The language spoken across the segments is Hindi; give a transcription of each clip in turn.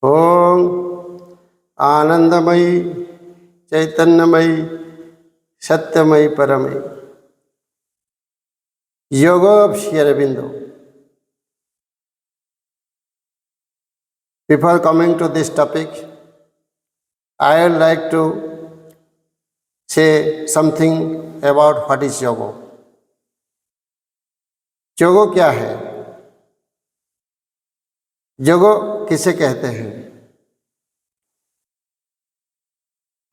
Om Anandamayi चैतन्यमयी सत्यमयी परमयी Yogi of Sri Aurobindo. Before coming to this topic, I would like to say something about what is yoga. योगो क्या है? योगो किसे कहते हैं?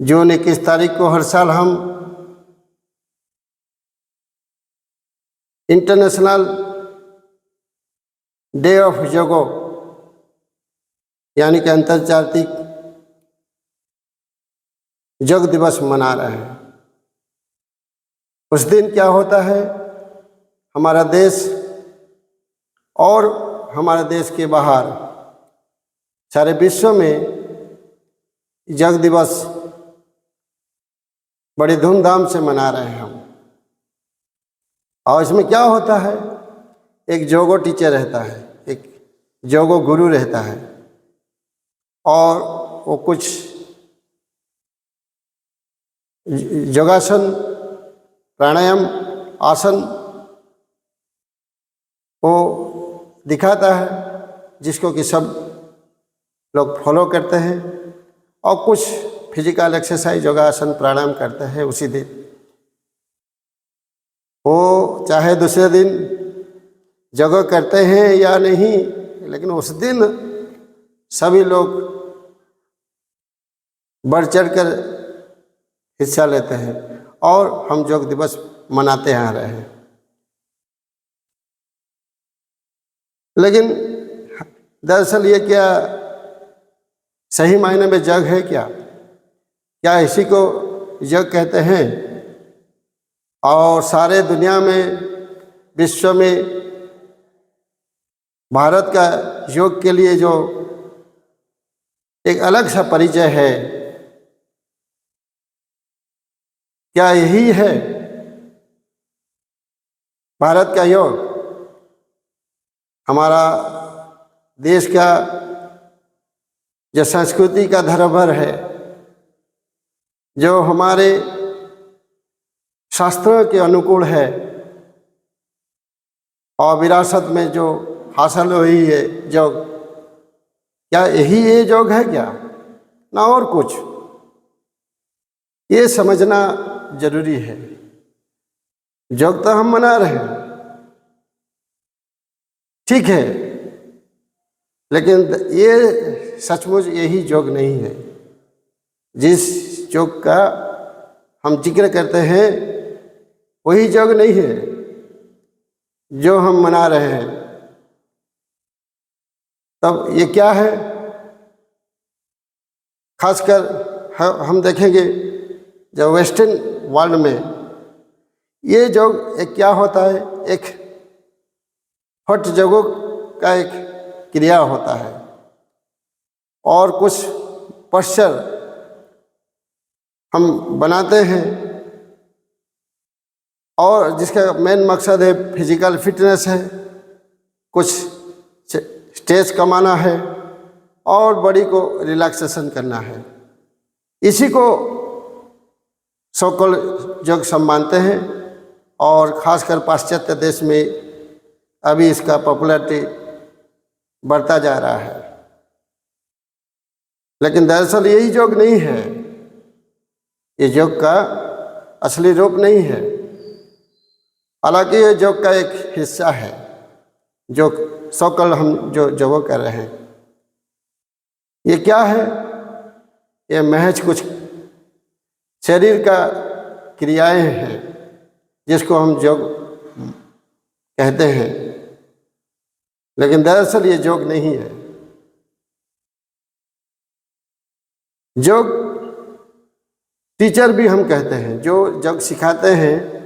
जून 21 तारीख को हर साल हम इंटरनेशनल डे ऑफ योगो यानी कि अंतर्जातीय योग दिवस मना रहे हैं। उस दिन क्या होता है, हमारा देश और हमारे देश के बाहर सारे विश्व में योग दिवस बड़ी धूमधाम से मना रहे हैं हम। और इसमें क्या होता है, एक योगो टीचर रहता है, एक योगो गुरु रहता है और वो कुछ योगासन, प्राणायाम, आसन को दिखाता है जिसको कि सब लोग फॉलो करते हैं और कुछ फिजिकल एक्सरसाइज, योगासन, प्राणायाम करते हैं उसी दिन। वो चाहे दूसरे दिन जगह करते हैं या नहीं, लेकिन उस दिन सभी लोग बढ़ चढ़ कर हिस्सा लेते हैं और हम योग दिवस मनाते आ रहे हैं। लेकिन दरअसल ये क्या सही मायने में योग है क्या? क्या इसी को योग कहते हैं? और सारे दुनिया में, विश्व में भारत का योग के लिए जो एक अलग सा परिचय है, क्या यही है भारत का योग? हमारा देश का जो संस्कृति का धरोहर है, जो हमारे शास्त्रों के अनुकूल है और विरासत में जो हासिल हुई है योग, क्या यही ये योग है क्या, ना और कुछ? ये समझना जरूरी है। योग तो हम मना रहे हैं, ठीक है, लेकिन ये सचमुच यही योग नहीं है। जिस योग का हम जिक्र करते हैं वही योग नहीं है जो हम मना रहे हैं। तब ये क्या है? खासकर हम देखेंगे जो वेस्टर्न वर्ल्ड में ये योग एक क्या होता है, एक हठ योगों का एक क्रिया होता है और कुछ पोस्चर हम बनाते हैं और जिसका मेन मकसद है फिजिकल फिटनेस है, कुछ स्ट्रेस कमाना है और बॉडी को रिलैक्सेशन करना है। इसी को सो-कॉल्ड योग सब मानते हैं और ख़ासकर पाश्चात्य देश में अभी इसका पॉपुलैरिटी बढ़ता जा रहा है। लेकिन दरअसल यही योग नहीं है, ये योग का असली रूप नहीं है। हालांकि ये योग का एक हिस्सा है जो सो-कॉल्ड हम जो योग कर रहे हैं। ये क्या है? ये महज कुछ शरीर का क्रियाएं हैं जिसको हम योग कहते हैं, लेकिन दरअसल ये योग नहीं है। योग टीचर भी हम कहते हैं, जो योग सिखाते हैं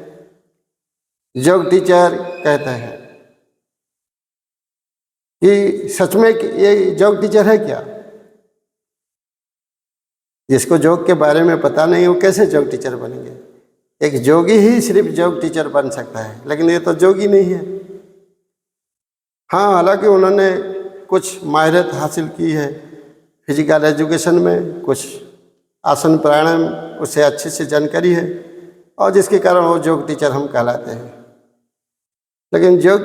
योग टीचर कहते हैं। कि सच में ये योग टीचर है क्या? जिसको योग के बारे में पता नहीं वो कैसे योग टीचर बनेंगे? एक योगी ही सिर्फ योग टीचर बन सकता है, लेकिन ये तो योगी नहीं है। हाँ, हालांकि उन्होंने कुछ माहिरत हासिल की है फिजिकल एजुकेशन में, कुछ आसन प्राणायाम उससे अच्छे से जानकारी है, और जिसके कारण वो योग टीचर हम कहलाते हैं। लेकिन योग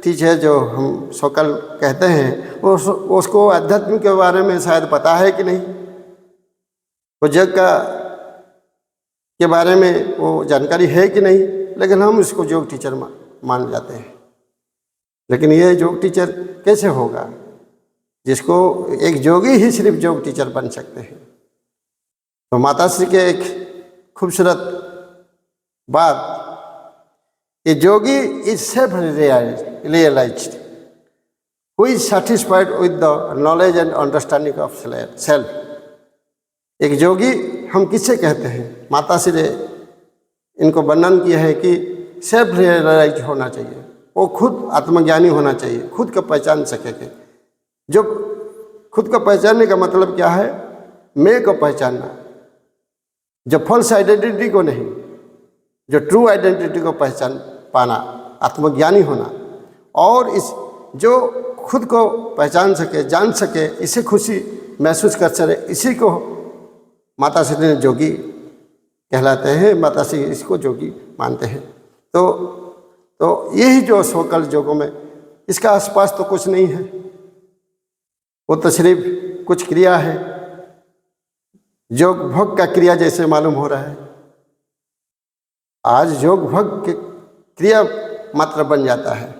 टीचर जो हम सोकल कहते हैं उसको अध्यात्म के बारे में शायद पता है कि नहीं, वो योग के बारे में वो जानकारी है कि नहीं, लेकिन हम इसको योग टीचर मान जाते हैं। लेकिन ये योग टीचर कैसे होगा, जिसको एक योगी ही सिर्फ योग टीचर बन सकते हैं। तो माताश्री के एक खूबसूरत बात, ये yogi is self realized who is satisfied with the knowledge and understanding of self. एक योगी हम किससे कहते हैं? माताश्री ने इनको वर्णन किया है कि सेल्फ रियलाइज होना चाहिए, वो खुद आत्मज्ञानी होना चाहिए, खुद को पहचान सकेंगे। जो खुद को पहचानने का मतलब क्या है? मैं को पहचानना, जो फॉल्स आइडेंटिटी को नहीं, जो ट्रू आइडेंटिटी को पहचान पाना, आत्मज्ञानी होना। और इस जो खुद को पहचान सके, जान सके, इसे खुशी महसूस कर सके, इसी को माताश्री ने जोगी कहलाते हैं, माताश्री इसको जोगी मानते हैं। तो यही जो सोकल जोगों में, इसका आसपास तो कुछ नहीं है, वो तो सिर्फ कुछ क्रिया है, योग भोग का क्रिया जैसे मालूम हो रहा है। आज योग भोग के क्रिया मात्र बन जाता है।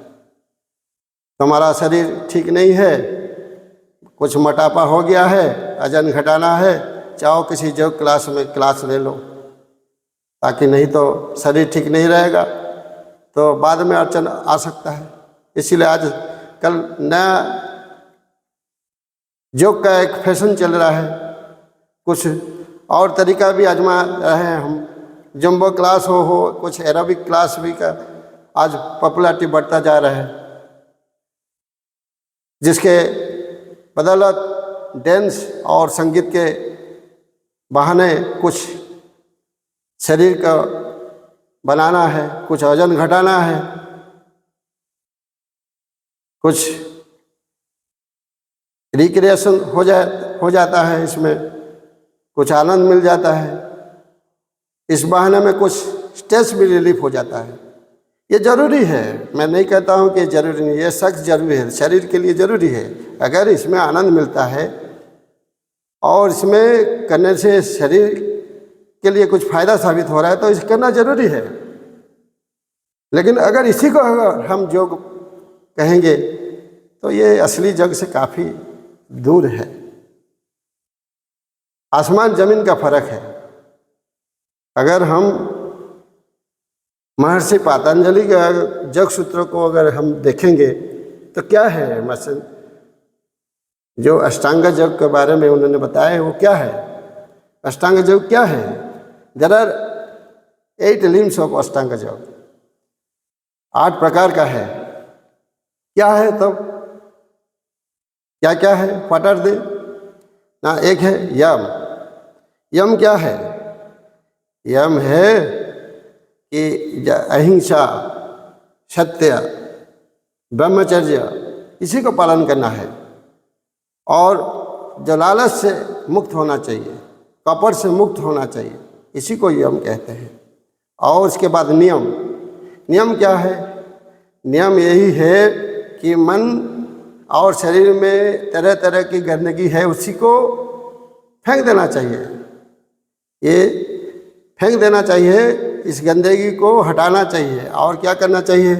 तुम्हारा शरीर ठीक नहीं है, कुछ मोटापा हो गया है, वजन घटाना है, चाहो किसी योग क्लास में क्लास ले लो, ताकि नहीं तो शरीर ठीक नहीं रहेगा तो बाद में अड़चन आ सकता है। इसीलिए आज कल नया योग का एक फैशन चल रहा है, कुछ और तरीका भी आजमा रहे हैं हम। जंबो क्लास हो कुछ एरोबिक क्लास भी का आज पॉपुलैरिटी बढ़ता जा रहा है, जिसके बदौलत डांस और संगीत के बहाने कुछ शरीर का बनाना है, कुछ वजन घटाना है, कुछ रिक्रिएशन हो जाता है, इसमें कुछ आनंद मिल जाता है, इस बहाने में कुछ स्ट्रेस भी रिलीफ हो जाता है। ये जरूरी है, मैं नहीं कहता हूँ कि जरूरी नहीं, ये सख्त जरूरी है, शरीर के लिए जरूरी है। अगर इसमें आनंद मिलता है और इसमें करने से शरीर के लिए कुछ फायदा साबित हो रहा है तो इसे करना जरूरी है। लेकिन अगर इसी को अगर हम योग कहेंगे तो ये असली योग से काफ़ी दूर है, आसमान जमीन का फर्क है। अगर हम महर्षि पतंजलि के योग सूत्रों को अगर हम देखेंगे तो क्या है, मसल जो अष्टांग योग के बारे में उन्होंने बताया है वो क्या है, अष्टांग योग क्या है? देयर आर 8 लिम्स ऑफ अष्टांग योग, 8 प्रकार का है। क्या है तब, क्या क्या है, व्हाट आर दे ना? एक है यम। यम क्या है? यम है कि अहिंसा, सत्य, ब्रह्मचर्य, इसी को पालन करना है। और जो लालच से मुक्त होना चाहिए, कपट से मुक्त होना चाहिए, इसी को यम कहते हैं। और उसके बाद नियम। नियम क्या है? नियम यही है कि मन और शरीर में तरह तरह की गंदगी है उसी को फेंक देना चाहिए, ये फेंक देना चाहिए, इस गंदगी को हटाना चाहिए। और क्या करना चाहिए?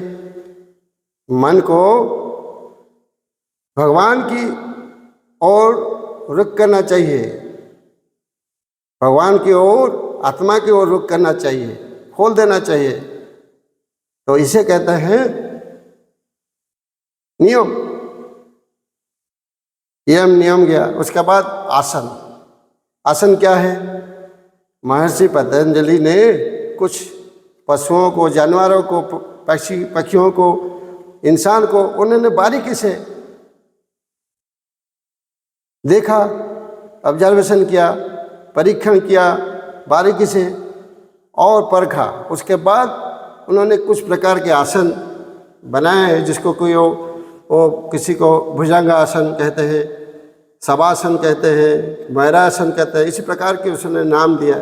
मन को भगवान की ओर रुख करना चाहिए, भगवान की ओर, आत्मा की ओर रुख करना चाहिए, खोल देना चाहिए। तो इसे कहते हैं नियम। यम नियम गया। उसके बाद आसन। आसन क्या है? महर्षि पतंजलि ने कुछ पशुओं को, जानवरों को, पक्षियों को, इंसान को उन्होंने बारीकी से देखा, ऑब्जर्वेशन किया, परीक्षण किया बारीकी से और परखा। उसके बाद उन्होंने कुछ प्रकार के आसन बनाए हैं, जिसको कोई वो किसी को भुजंग आसन कहते हैं, शवासन कहते हैं, मैरासन कहते हैं, इसी प्रकार के उसने नाम दिया।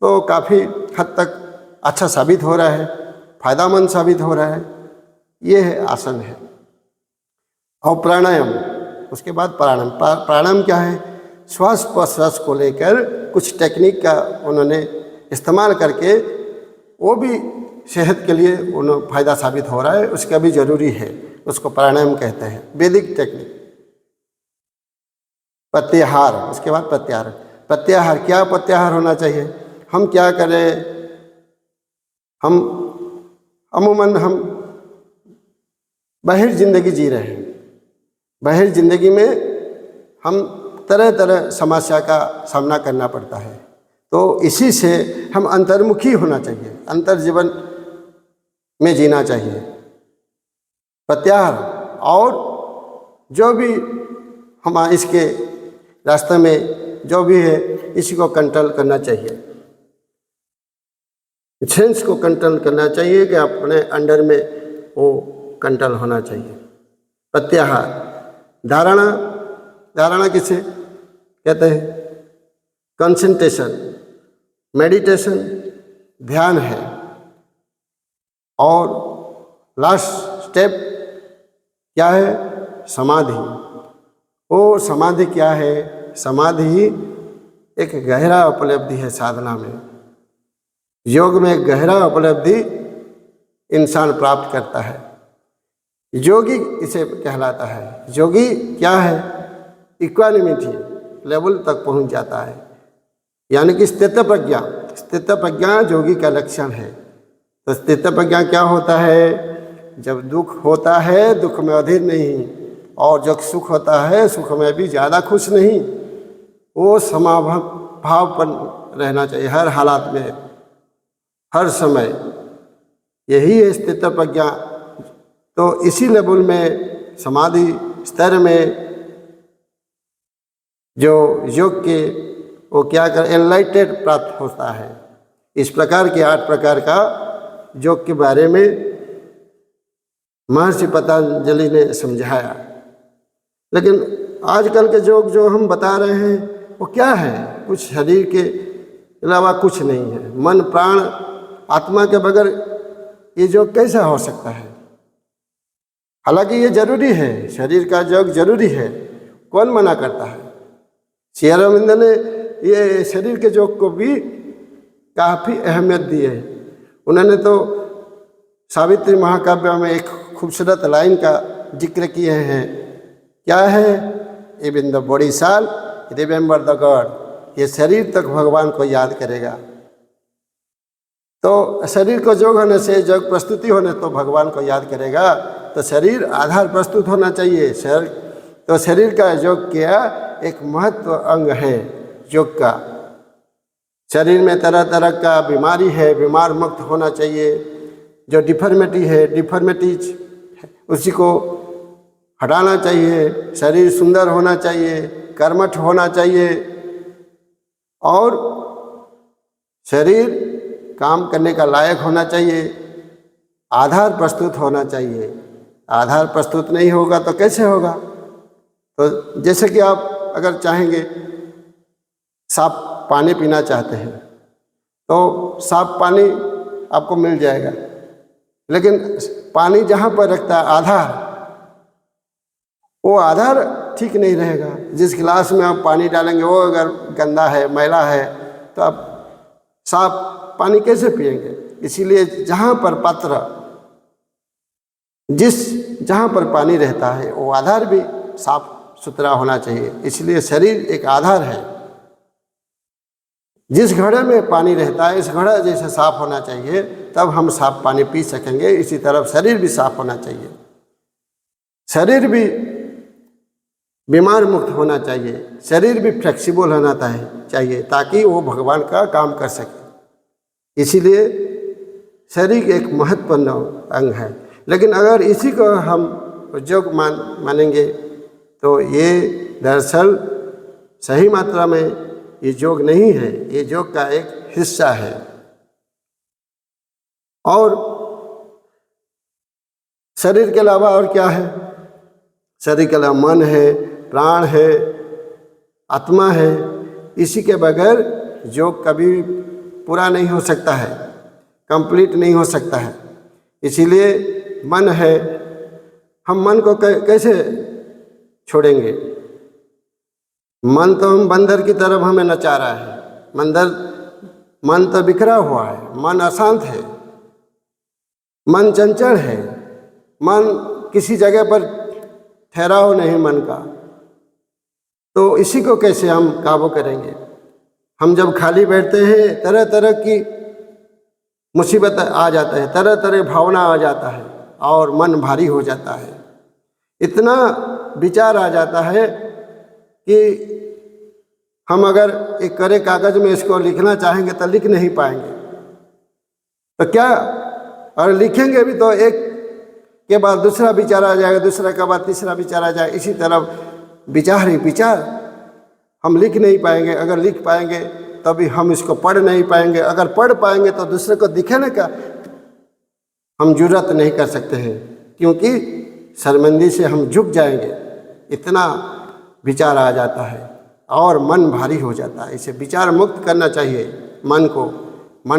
तो काफ़ी हद तक अच्छा साबित हो रहा है, फायदामंद साबित हो रहा है। ये है आसन है। और प्राणायाम, उसके बाद प्राणायाम। प्राणायाम क्या है? श्वास प्रश्वास को लेकर कुछ टेक्निक का उन्होंने इस्तेमाल करके वो भी सेहत के लिए उन्हें फ़ायदा साबित हो रहा है, उसका भी ज़रूरी है, उसको प्राणायाम कहते हैं, वैदिक टेक्निक। प्रत्याहार, उसके बाद प्रत्याहार। प्रत्याहार क्या प्रत्याहार होना चाहिए? हम क्या करें? हम अमूमन हम बाहर ज़िंदगी जी रहे हैं। बाहर ज़िंदगी में हम तरह तरह समस्या का सामना करना पड़ता है। तो इसी से हम अंतर्मुखी होना चाहिए, अंतर जीवन में जीना चाहिए। प्रत्याहार और जो भी हम इसके रास्ते में जो भी है, इसी को कंट्रोल करना चाहिए, सेंस को कंट्रोल करना चाहिए कि अपने अंडर में वो कंट्रोल होना चाहिए। प्रत्याहार। धारणा, धारणा किसे कहते हैं? कंसंट्रेशन, मेडिटेशन, ध्यान है। और लास्ट स्टेप क्या है? समाधि। वो समाधि क्या है? समाधि एक गहरा उपलब्धि है साधना में। योग में गहरा उपलब्धि इंसान प्राप्त करता है। योगी इसे कहलाता है। योगी क्या है? इक्वानिमिटी लेवल तक पहुंच जाता है, यानी कि स्थित प्रज्ञा। स्थित प्रज्ञा योगी का लक्षण है। तो स्थित प्रज्ञा क्या होता है? जब दुख होता है दुख में अधीर नहीं, और जब सुख होता है सुख में भी ज़्यादा खुश नहीं, वो समाभाव रहना चाहिए हर हालात में, हर समय। यही है स्थित प्रज्ञा। तो इसी लेवल में, समाधि स्तर में जो योग के वो क्या कर एनलाइटेड प्राप्त होता है। इस प्रकार के 8 प्रकार का योग के बारे में महर्षि पतंजलि ने समझाया। लेकिन आजकल के योग जो हम बता रहे हैं वो क्या है? कुछ शरीर के अलावा कुछ नहीं है। मन प्राण आत्मा के बगैर ये योग कैसा हो सकता है? हालांकि ये जरूरी है, शरीर का योग जरूरी है, कौन मना करता है? श्री अरविंद ने ये शरीर के योग को भी काफ़ी अहमियत दी है। उन्होंने तो सावित्री महाकाव्य में एक खूबसूरत लाइन का जिक्र किए हैं। क्या है? Even the body shall remember the God. ये शरीर तक भगवान को याद करेगा। तो शरीर को योग होने से, योग प्रस्तुति होने तो भगवान को याद करेगा। तो शरीर आधार प्रस्तुत होना चाहिए। तो शरीर का योग क्या एक महत्व अंग है योग का। शरीर में तरह तरह का बीमारी है, बीमार मुक्त होना चाहिए। जो डिफॉर्मिटी है, डिफॉर्मिटीज उसी को हटाना चाहिए। शरीर सुंदर होना चाहिए, कर्मठ होना चाहिए, और शरीर काम करने का लायक होना चाहिए। आधार प्रस्तुत होना चाहिए। आधार प्रस्तुत नहीं होगा तो कैसे होगा? तो जैसे कि आप अगर चाहेंगे साफ पानी पीना चाहते हैं तो साफ पानी आपको मिल जाएगा, लेकिन पानी जहाँ पर रखता है आधार, वो आधार ठीक नहीं रहेगा। जिस गिलास में आप पानी डालेंगे वो अगर गंदा है, मैला है, तो आप साफ पानी कैसे पिएंगे? इसीलिए जहाँ पर पात्र, जहाँ पर पानी रहता है वो आधार भी साफ सुथरा होना चाहिए। इसलिए शरीर एक आधार है। जिस घड़े में पानी रहता है इस घड़ा जैसे साफ होना चाहिए, तब हम साफ पानी पी सकेंगे। इसी तरह शरीर भी साफ होना चाहिए। शरीर भी बीमार मुक्त होना चाहिए। शरीर भी फ्लेक्सिबल होना चाहिए ताकि वो भगवान का काम कर सके। इसीलिए शरीर एक महत्वपूर्ण अंग है। लेकिन अगर इसी को हम योग मानेंगे तो ये दरअसल सही मात्रा में ये योग नहीं है, ये योग का एक हिस्सा है। और शरीर के अलावा और क्या है? शरीर के अलावा मन है, प्राण है, आत्मा है, इसी के बगैर योग कभी पूरा नहीं हो सकता है, कंप्लीट नहीं हो सकता है। इसीलिए मन है, हम मन को कैसे छोड़ेंगे? मन तो हम बंदर की तरफ हमें नचा रहा है। मन तो बिखरा हुआ है, मन अशांत है, मन चंचल है, मन किसी जगह पर ठहराव नहीं मन का। तो इसी को कैसे हम काबू करेंगे? हम जब खाली बैठते हैं तरह तरह की मुसीबत आ जाता है, तरह तरह भावना आ जाता है और मन भारी हो जाता है। इतना विचार आ जाता है कि हम अगर एक करे कागज में इसको लिखना चाहेंगे तो लिख नहीं पाएंगे। तो क्या, और लिखेंगे भी तो एक के बाद दूसरा विचार आ जाएगा, दूसरा के बाद तीसरा विचार आ जाएगा, इसी तरह विचार ही विचार। हम लिख नहीं पाएंगे, अगर लिख पाएंगे तभी हम इसको पढ़ नहीं पाएंगे, अगर पढ़ पाएंगे तो दूसरे को दिखाने का हम जुर्रत नहीं कर सकते हैं, क्योंकि शर्मिंदगी से हम झुक जाएंगे। इतना विचार आ जाता है और मन भारी हो जाता है। इसे विचार मुक्त करना चाहिए, मन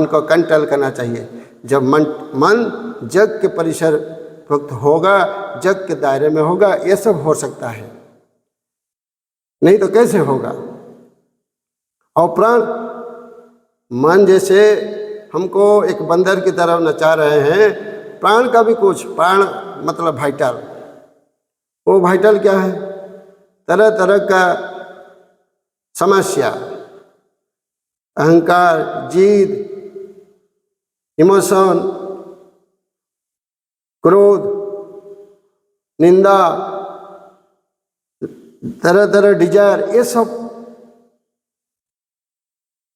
को कंट्रोल करना चाहिए। जब मन जग के परिसर भुक्त होगा, जग के दायरे में होगा, ये सब हो सकता है, नहीं तो कैसे होगा? और प्राण, मन जैसे हमको एक बंदर की तरफ नचा रहे हैं, प्राण का भी कुछ, प्राण मतलब वाइटल, वो वाइटल क्या है? तरह तरह का समस्या, अहंकार, जिद, इमोशन, क्रोध, निंदा, तरह तरह डिजायर, ये सब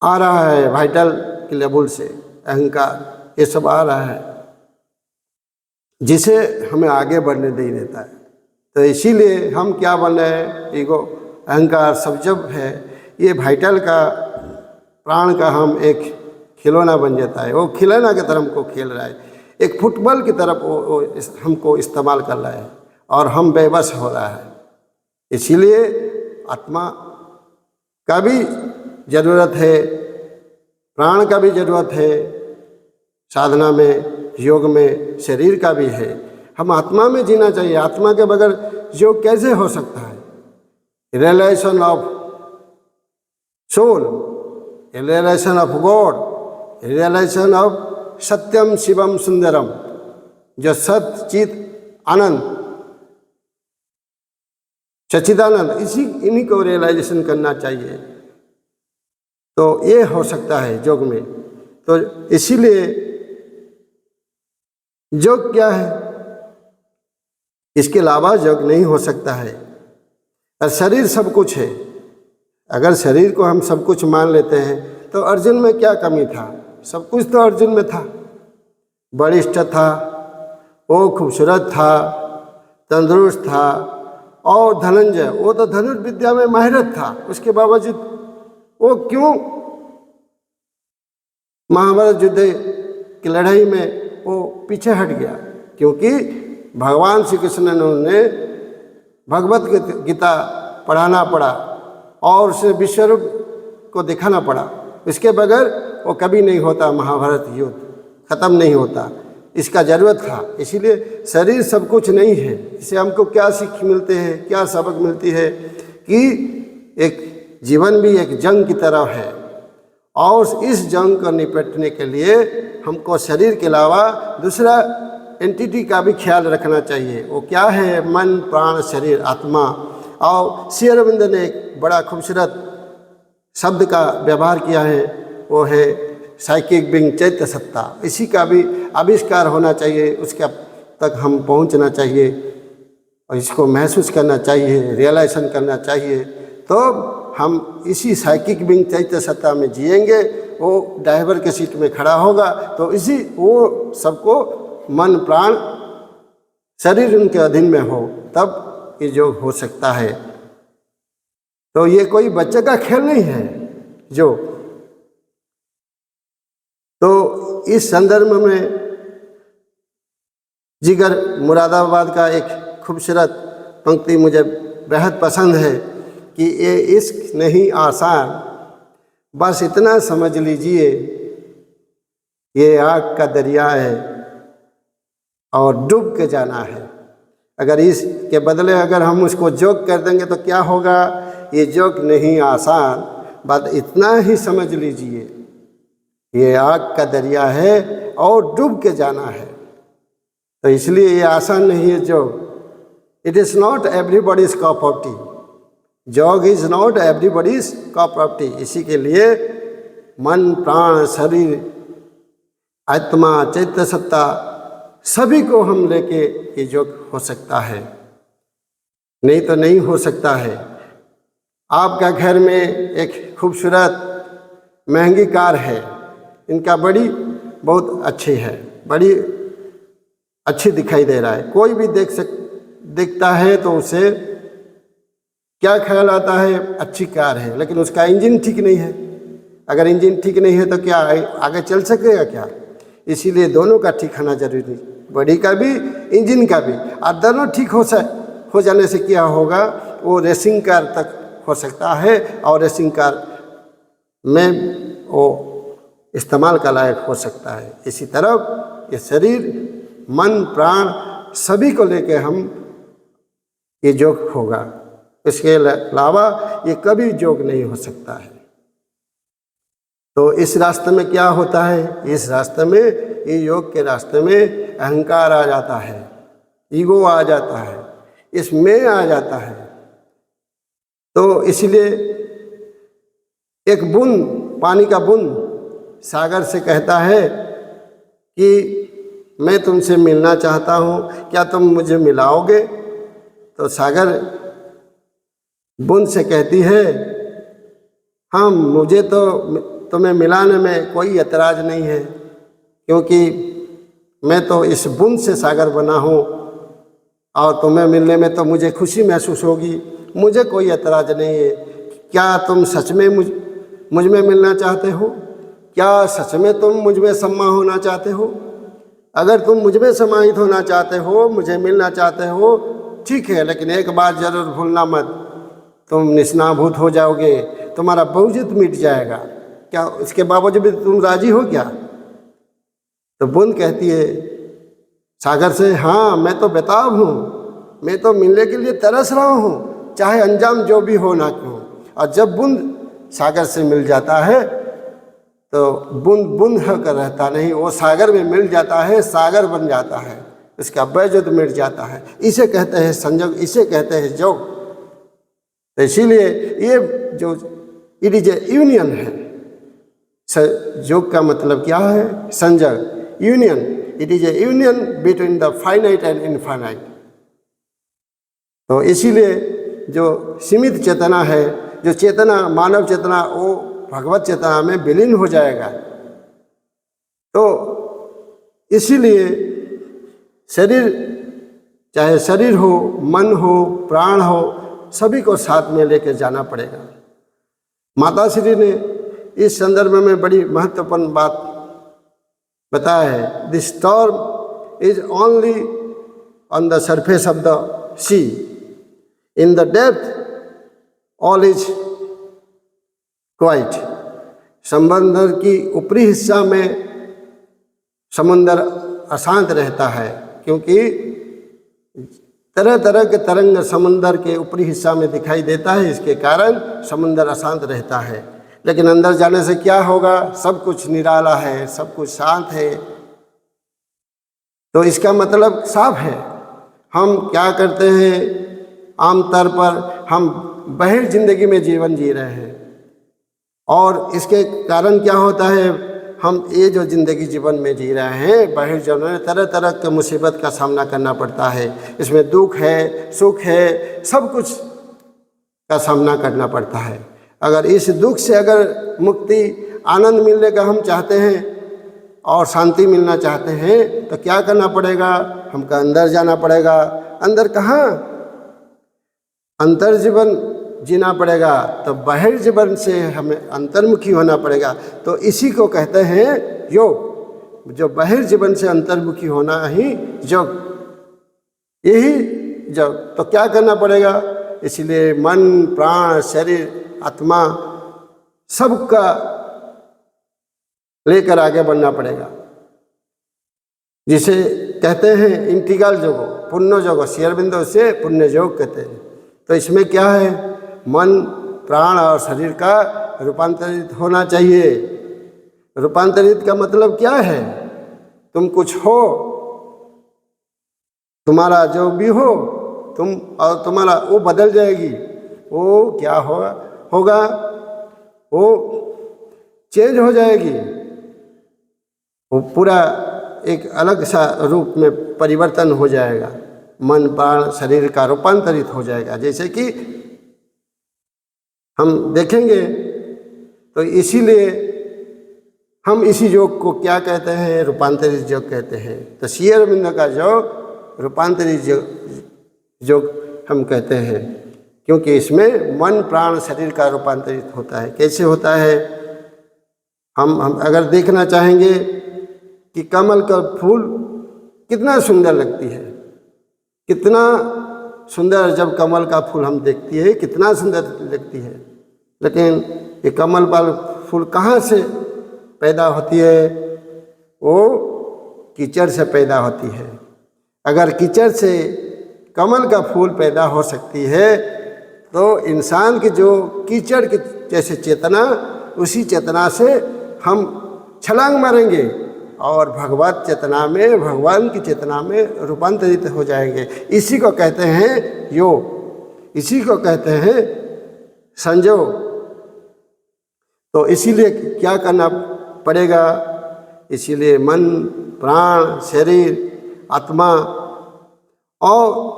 आ रहा है वाइटल के लेवल से। अहंकार, ये सब आ रहा है जिसे हमें आगे बढ़ने नहीं देता है। तो इसीलिए हम क्या बन रहे हैं? ईगो, अहंकार सब जब है, ये वाइटल का, प्राण का हम एक खिलौना बन जाता है। वो खिलौना की तरह हमको खेल रहा है, एक फुटबॉल की तरफ वो हमको इस्तेमाल कर रहा है और हम बेबस हो रहा है। इसीलिए आत्मा का भी ज़रूरत है, प्राण का भी ज़रूरत है, साधना में, योग में शरीर का भी है। हम आत्मा में जीना चाहिए। आत्मा के बगैर योग कैसे हो सकता है? Realization of soul, realization of God, realization of सत्यम शिवम सुंदरम, जो सत्य चित आनंद सच्चिदानंद, इन्हीं को रियलाइजेशन करना चाहिए। तो ये हो सकता है योग में। तो इसीलिए योग क्या है? इसके अलावा योग नहीं हो सकता है। और शरीर सब कुछ है। अगर शरीर को हम सब कुछ मान लेते हैं तो अर्जुन में क्या कमी था? सब कुछ तो अर्जुन में था। बलिष्ठ था, वो खूबसूरत था, तंदुरुस्त था, और धनंजय, वो तो धनुर्विद्या में माहिर था। उसके बावजूद वो क्यों महाभारत युद्ध की लड़ाई में वो पीछे हट गया? क्योंकि भगवान श्री कृष्ण ने भगवत गीता पढ़ाना पड़ा और उसे विश्वरूप को दिखाना पड़ा। इसके बगैर वो कभी नहीं होता, महाभारत युद्ध खत्म नहीं होता। इसका ज़रूरत था। इसीलिए शरीर सब कुछ नहीं है। इससे हमको क्या सीख मिलते हैं, क्या सबक मिलती है कि एक जीवन भी एक जंग की तरह है और इस जंग को निपटने के लिए हमको शरीर के अलावा दूसरा एंटिटी का भी ख्याल रखना चाहिए। वो क्या है? मन, प्राण, शरीर, आत्मा। और श्री अरविंद ने एक बड़ा खूबसूरत शब्द का व्यवहार किया है, वो है साइकिक बिंग चैत्य सत्ता। इसी का भी आविष्कार होना चाहिए, उसके तक हम पहुंचना चाहिए और इसको महसूस करना चाहिए, रियलाइजेशन करना चाहिए। तो हम इसी साइकिक बिंग चैत्य सत्ता में जिएंगे। वो ड्राइवर के सीट में खड़ा होगा तो इसी वो सबको मन, प्राण, शरीर उनके अधीन में हो, तब ये योग हो सकता है। तो ये कोई बच्चे का खेल नहीं है जो। तो इस संदर्भ में जिगर मुरादाबाद का एक खूबसूरत पंक्ति मुझे बेहद पसंद है। कि ये इश्क नहीं आसान, बस इतना समझ लीजिए ये आग का दरिया है और डूब के जाना है। अगर इसके बदले अगर हम उसको जोक कर देंगे तो क्या होगा, ये जोक नहीं आसान, बस इतना ही समझ लीजिए ये आग का दरिया है और डूब के जाना है। तो इसलिए ये आसान नहीं है जोक। It is not everybody's cup of tea, जोग is not everybody's cup of tea. इसी के लिए मन, प्राण, शरीर, आत्मा, चैत्य सत्ता सभी को हम लेके ये जोग हो सकता है, नहीं तो नहीं हो सकता है। आपका घर में एक खूबसूरत महंगी कार है, इनका बड़ी बहुत अच्छी है, बड़ी अच्छी दिखाई दे रहा है, कोई भी देखता है तो उसे क्या ख्याल आता है, अच्छी कार है, लेकिन उसका इंजन ठीक नहीं है। अगर इंजन ठीक नहीं है तो क्या आगे चल सकेगा क्या? इसीलिए दोनों का ठीक होना जरूरी, बॉडी का भी इंजन का भी। और दोनों ठीक हो जाने से क्या होगा, वो रेसिंग कार तक हो सकता है और रेसिंग कार में वो इस्तेमाल का लायक हो सकता है। इसी तरह ये शरीर, मन, प्राण सभी को लेके हम ये योग होगा, इसके अलावा ये कभी योग नहीं हो सकता है। तो इस रास्ते में क्या होता है, इस रास्ते में, ये योग के रास्ते में अहंकार आ जाता है, ईगो आ जाता है, इसमें आ जाता है। तो इसलिए एक बूंद, पानी का बूंद सागर से कहता है कि मैं तुमसे मिलना चाहता हूँ, क्या तुम मुझे मिलाओगे? तो सागर बूंद से कहती है, हाँ मुझे तो तुम्हें मिलाने में कोई एतराज़ नहीं है, क्योंकि मैं तो इस बूंद से सागर बना हूँ और तुम्हें मिलने में तो मुझे खुशी महसूस होगी, मुझे कोई एतराज़ नहीं है। क्या तुम सच में मुझ में मिलना चाहते हो? क्या सच में तुम मुझ में सम्मा होना चाहते हो? अगर तुम मुझ में समाहित होना चाहते हो, मुझे मिलना चाहते हो, ठीक है, लेकिन एक बात जरूर भूलना मत, तुम निष्णाभूत हो जाओगे, तुम्हारा बहुजित मिट जाएगा। क्या इसके बावजूद भी तुम राजी हो क्या? तो बूंद कहती है सागर से, हाँ मैं तो बेताब हूँ, मैं तो मिलने के लिए तरस रहा हूँ, चाहे अंजाम जो भी हो ना क्यों। और जब बूंद सागर से मिल जाता है तो बूंद बूंद होकर रहता नहीं, वो सागर में मिल जाता है, सागर बन जाता है, इसका वजूद मिट जाता है। इसे कहते हैं संयोग, इसे कहते हैं योग। तो इसीलिए ये जो इट इज ए यूनियन है। योग का मतलब क्या है? संयोग, union. It is A union between the finite and infinite. तो इसीलिए जो सीमित चेतना है, जो चेतना, मानव चेतना, वो भगवत चेतना में विलीन हो जाएगा। तो इसीलिए शरीर, चाहे शरीर हो, मन हो, प्राण हो, सभी को साथ में लेकर जाना पड़ेगा। माता श्री ने इस संदर्भ में बड़ी महत्वपूर्ण बात बताया है। The storm is only on the surface of the sea, in the depth all is quiet. समंदर की ऊपरी हिस्सा में समुंदर अशांत रहता है, क्योंकि तरह तरह के तरंग समुंदर के ऊपरी हिस्सा में दिखाई देता है, इसके कारण समुंदर अशांत रहता है। लेकिन अंदर जाने से क्या होगा? सब कुछ निराला है, सब कुछ शांत है। तो इसका मतलब साफ है। हम क्या करते हैं, आमतौर पर हम बाहर जिंदगी में जीवन जी रहे हैं, और इसके कारण क्या होता है, हम ये जो ज़िंदगी जीवन में जी रहे हैं, बाहर जीवन में तरह तरह के मुसीबत का सामना करना पड़ता है। इसमें दुख है, सुख है, सब कुछ का सामना करना पड़ता है। अगर इस दुख से अगर मुक्ति, आनंद मिलने का हम चाहते हैं और शांति मिलना चाहते हैं, तो क्या करना पड़ेगा? हमको अंदर जाना पड़ेगा। अंदर कहाँ? अंतर जीवन जीना पड़ेगा। तो बाहर जीवन से हमें अंतर्मुखी होना पड़ेगा। तो इसी को कहते हैं योग। जो बाहर जीवन से अंतर्मुखी होना ही योग, यही योग। तो क्या करना पड़ेगा? इसलिए मन, प्राण, शरीर, आत्मा सबका लेकर आगे बढ़ना पड़ेगा, जिसे कहते हैं इंटीग्रल योग, पुण्य योग। श्री अरविंदो से पुण्य योग कहते हैं। तो इसमें क्या है, मन, प्राण और शरीर का रूपांतरित होना चाहिए। रूपांतरित का मतलब क्या है, तुम कुछ हो, तुम्हारा जो भी हो तुम, और तुम्हारा वो बदल जाएगी। वो क्या होगा, वो चेंज हो जाएगी, वो पूरा एक अलग सा रूप में परिवर्तन हो जाएगा। मन, प्राण, शरीर का रूपांतरित हो जाएगा। जैसे कि हम देखेंगे तो इसीलिए हम इसी योग को क्या कहते हैं, रूपांतरित योग कहते हैं। तो श्री अरविंद का योग रूपांतरित योग हम कहते हैं, क्योंकि इसमें मन, प्राण, शरीर का रूपांतरित होता है। कैसे होता है, हम अगर देखना चाहेंगे कि कमल का फूल कितना सुंदर लगती है, कितना सुंदर जब कमल का फूल हम देखती है कितना सुंदर लगती है, लेकिन ये कमल का फूल कहाँ से पैदा होती है, वो कीचड़ से पैदा होती है। अगर कीचड़ से कमल का फूल पैदा हो सकती है तो इंसान की जो कीचड़ की जैसे चेतना, उसी चेतना से हम छलांग मारेंगे और भगवत चेतना में, भगवान की चेतना में रूपांतरित हो जाएंगे। इसी को कहते हैं योग, इसी को कहते हैं संयोग। तो इसीलिए क्या करना पड़ेगा, इसीलिए मन, प्राण, शरीर, आत्मा और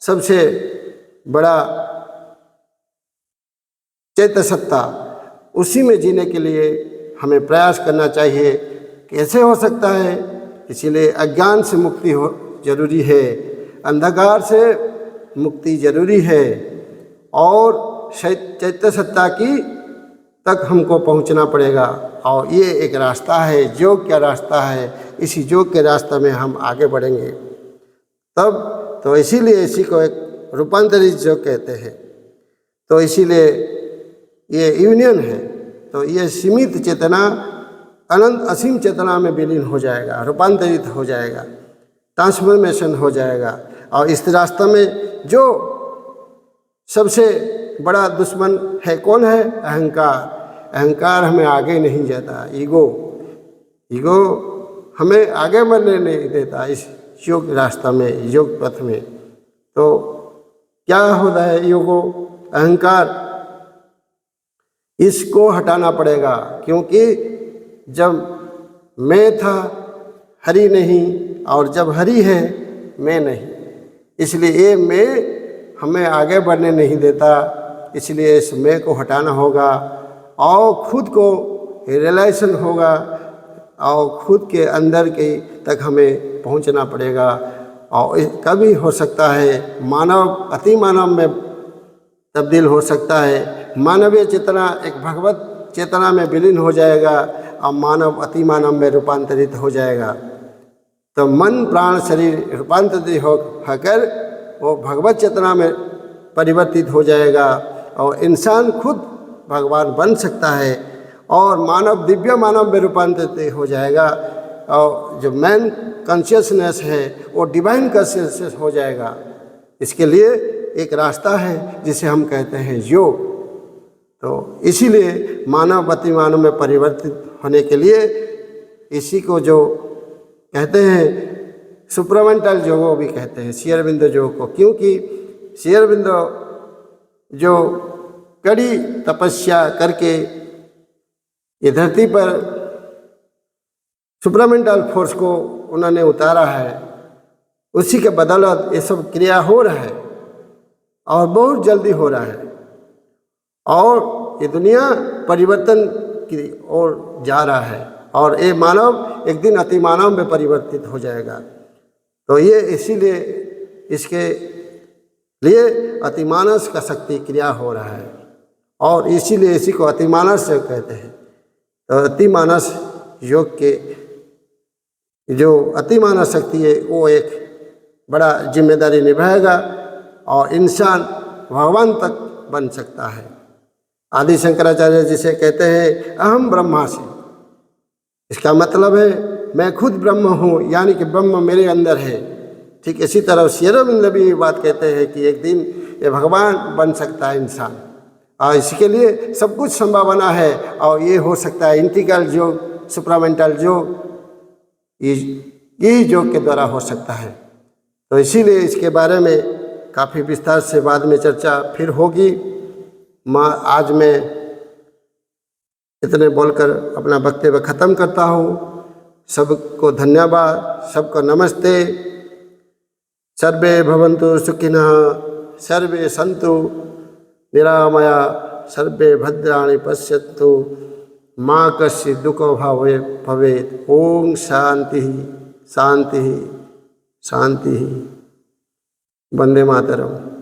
सबसे बड़ा चैत्य सत्ता, उसी में जीने के लिए हमें प्रयास करना चाहिए। कैसे हो सकता है, इसीलिए अज्ञान से मुक्ति हो जरूरी है, अंधकार से मुक्ति जरूरी है, और चैत्य सत्ता की तक हमको पहुंचना पड़ेगा। और ये एक रास्ता है, योग का रास्ता है। इसी योग के रास्ते में हम आगे बढ़ेंगे तब। तो इसीलिए इसी को एक रूपांतरित योग कहते हैं। तो इसीलिए ये यूनियन है, तो ये सीमित चेतना अनंत असीम चेतना में विलीन हो जाएगा, रूपांतरित हो जाएगा, ट्रांसफॉर्मेशन हो जाएगा। और इस रास्ते में जो सबसे बड़ा दुश्मन है, कौन है, अहंकार। अहंकार हमें आगे नहीं जाता, ईगो हमें आगे बढ़ने नहीं देता इस योग रास्ता में, योग पथ में। तो क्या होता है ईगो, अहंकार, इसको हटाना पड़ेगा। क्योंकि जब मैं था, हरि नहीं, और जब हरि है, मैं नहीं, इसलिए ये मैं हमें आगे बढ़ने नहीं देता। इसलिए इस मैं को हटाना होगा और खुद को रियलाइजेशन होगा, और खुद के अंदर के तक हमें पहुंचना पड़ेगा। और कभी हो सकता है मानव अति मानव में तब्दील हो सकता है, मानवीय चेतना एक भगवत चेतना में विलीन हो जाएगा, और मानव अति मानव में रूपांतरित हो जाएगा। तो मन, प्राण, शरीर रूपांतरित होकर वो भगवत चेतना में परिवर्तित हो जाएगा, और इंसान खुद भगवान बन सकता है, और मानव दिव्य मानव में रूपांतरित हो जाएगा। और जो मैन कॉन्शियसनेस है वो डिवाइन कॉन्शियसनेस हो जाएगा। इसके लिए एक रास्ता है जिसे हम कहते हैं योग। तो इसीलिए मानव अति मानव में परिवर्तित होने के लिए इसी को जो कहते हैं सुप्रामेंटल योग भी कहते हैं, श्री अरविंद योग को। क्योंकि श्री अरविंद जो कड़ी तपस्या करके ये धरती पर सुप्रामेंटल फोर्स को उन्होंने उतारा है, उसी के बदौलत ये सब क्रिया हो रहा है, और बहुत जल्दी हो रहा है, और ये दुनिया परिवर्तन की ओर जा रहा है, और ये मानव एक दिन अति मानव में परिवर्तित हो जाएगा। तो ये इसीलिए इसके लिए अतिमानस का शक्ति क्रिया हो रहा है, और इसीलिए इसी को अतिमानस से कहते हैं। तो अतिमानस योग के जो अतिमानस शक्ति है वो एक बड़ा जिम्मेदारी निभाएगा, और इंसान भगवान तक बन सकता है। आदि शंकराचार्य जिसे कहते हैं अहम ब्रह्मास्मि, इसका मतलब है मैं खुद ब्रह्म हूँ, यानी कि ब्रह्म मेरे अंदर है। ठीक इसी तरह श्री अरविंद भी ये बात कहते हैं कि एक दिन ये भगवान बन सकता है इंसान, और इसके लिए सब कुछ संभावना है। और ये हो सकता है इंटीग्रल योग, सुप्रामेंटल योग, यही योग के द्वारा हो सकता है। तो इसीलिए इसके बारे में काफ़ी विस्तार से बाद में चर्चा फिर होगी। आज मैं इतने बोलकर अपना वक्तव्य ख़त्म करता हूँ। सबको धन्यवाद, सबको नमस्ते। सर्वे भवन्तु सुखिनः, सर्वे सन्तु निरामया, सर्वे भद्राणि पश्यन्तु, माँ कश्चित् दुःखो भवेत्। ओम शांति शांति शांति। वंदे मातरम।